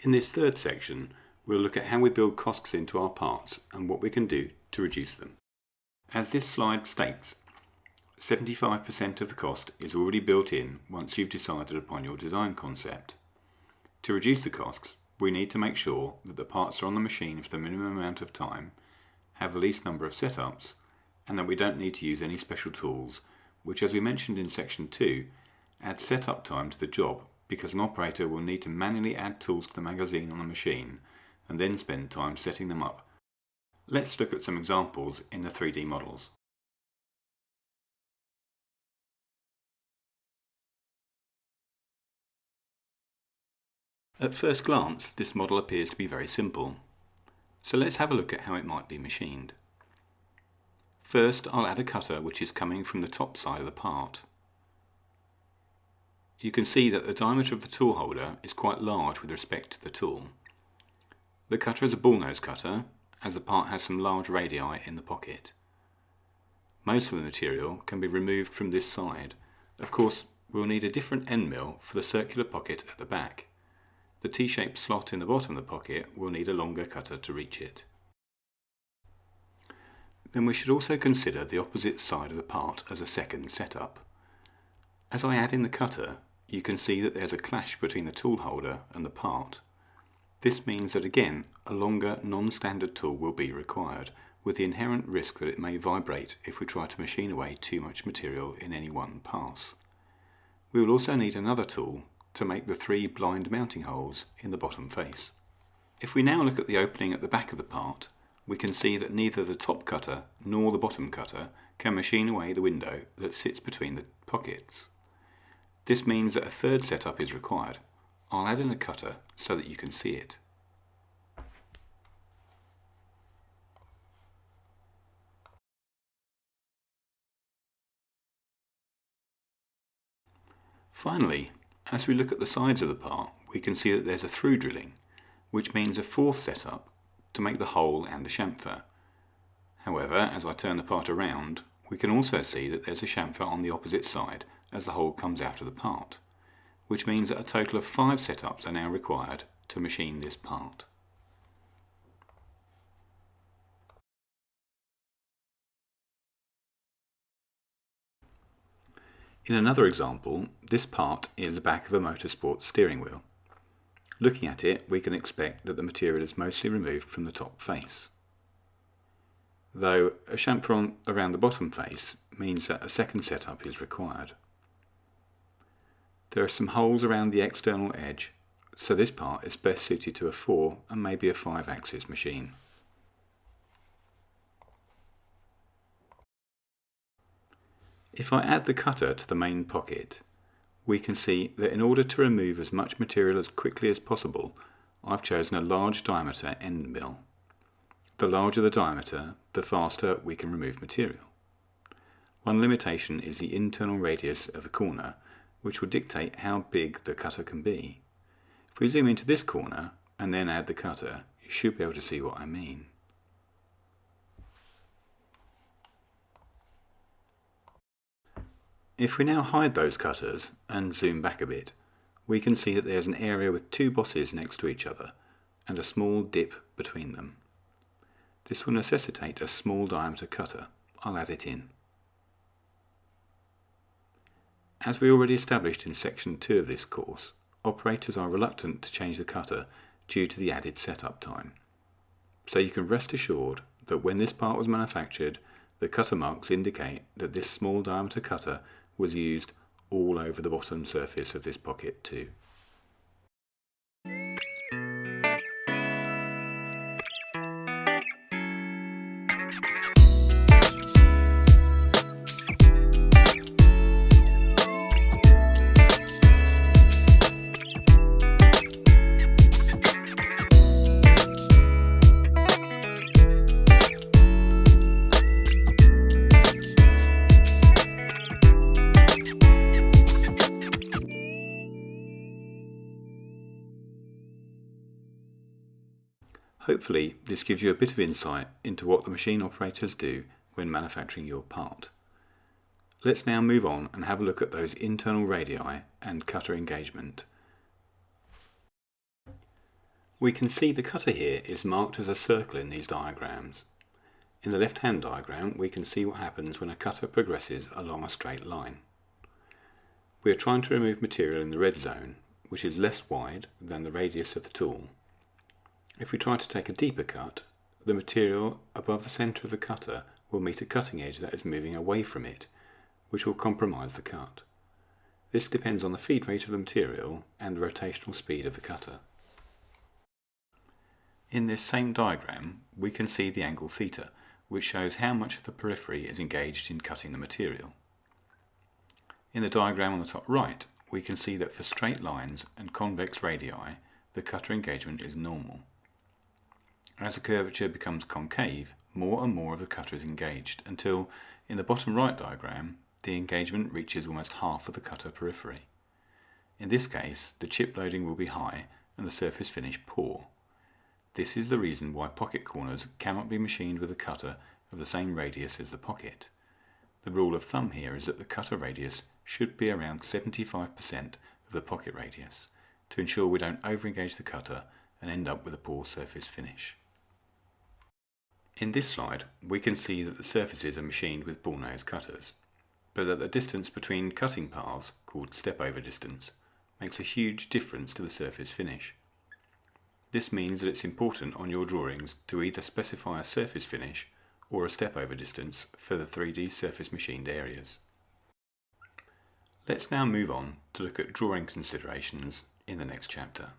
In this third section, we'll look at how we build costs into our parts and what we can do to reduce them. As this slide states, 75% of the cost is already built in once you've decided upon your design concept. To reduce the costs, we need to make sure that the parts are on the machine for the minimum amount of time, have the least number of setups, and that we don't need to use any special tools, which, as we mentioned in section 2, add setup time to the job because an operator will need to manually add tools to the magazine on the machine and then spend time setting them up. Let's look at some examples in the 3D models. At first glance, this model appears to be very simple. So let's have a look at how it might be machined. First, I'll add a cutter which is coming from the top side of the part. You can see that the diameter of the tool holder is quite large with respect to the tool. The cutter is a bullnose cutter, as the part has some large radii in the pocket. Most of the material can be removed from this side. Of course, we'll need a different end mill for the circular pocket at the back. The T-shaped slot in the bottom of the pocket will need a longer cutter to reach it. Then we should also consider the opposite side of the part as a second setup. As I add in the cutter, you can see that there's a clash between the tool holder and the part. This means that again, a longer non-standard tool will be required, with the inherent risk that it may vibrate if we try to machine away too much material in any one pass. We will also need another tool to make the 3 blind mounting holes in the bottom face. If we now look at the opening at the back of the part, we can see that neither the top cutter nor the bottom cutter can machine away the window that sits between the pockets. This means that a third setup is required. I'll add in a cutter so that you can see it. Finally, as we look at the sides of the part, we can see that there's a through drilling, which means a fourth setup to make the hole and the chamfer. However, as I turn the part around, we can also see that there's a chamfer on the opposite side as the hole comes out of the part, which means that a total of 5 setups are now required to machine this part. In another example, this part is the back of a motorsport steering wheel. Looking at it, we can expect that the material is mostly removed from the top face, though a chamfer around the bottom face means that a second setup is required. There are some holes around the external edge, so this part is best suited to a 4 and maybe a 5-axis machine. If I add the cutter to the main pocket, we can see that in order to remove as much material as quickly as possible, I've chosen a large diameter end mill. The larger the diameter, the faster we can remove material. One limitation is the internal radius of a corner, which will dictate how big the cutter can be. If we zoom into this corner and then add the cutter, you should be able to see what I mean. If we now hide those cutters and zoom back a bit, we can see that there's an area with 2 bosses next to each other and a small dip between them. This will necessitate a small diameter cutter. I'll add it in. As we already established in section 2 of this course, operators are reluctant to change the cutter due to the added setup time. So you can rest assured that when this part was manufactured, the cutter marks indicate that this small diameter cutter was used all over the bottom surface of this pocket too. Hopefully this gives you a bit of insight into what the machine operators do when manufacturing your part. Let's now move on and have a look at those internal radii and cutter engagement. We can see the cutter here is marked as a circle in these diagrams. In the left-hand diagram, we can see what happens when a cutter progresses along a straight line. We are trying to remove material in the red zone, which is less wide than the radius of the tool. If we try to take a deeper cut, the material above the centre of the cutter will meet a cutting edge that is moving away from it, which will compromise the cut. This depends on the feed rate of the material and the rotational speed of the cutter. In this same diagram, we can see the angle theta, which shows how much of the periphery is engaged in cutting the material. In the diagram on the top right, we can see that for straight lines and convex radii, the cutter engagement is normal. As the curvature becomes concave, more and more of the cutter is engaged until, in the bottom right diagram, the engagement reaches almost half of the cutter periphery. In this case, the chip loading will be high and the surface finish poor. This is the reason why pocket corners cannot be machined with a cutter of the same radius as the pocket. The rule of thumb here is that the cutter radius should be around 75% of the pocket radius to ensure we don't over-engage the cutter and end up with a poor surface finish. In this slide, we can see that the surfaces are machined with bullnose cutters, but that the distance between cutting paths, called step-over distance, makes a huge difference to the surface finish. This means that it's important on your drawings to either specify a surface finish or a step-over distance for the 3D surface machined areas. Let's now move on to look at drawing considerations in the next chapter.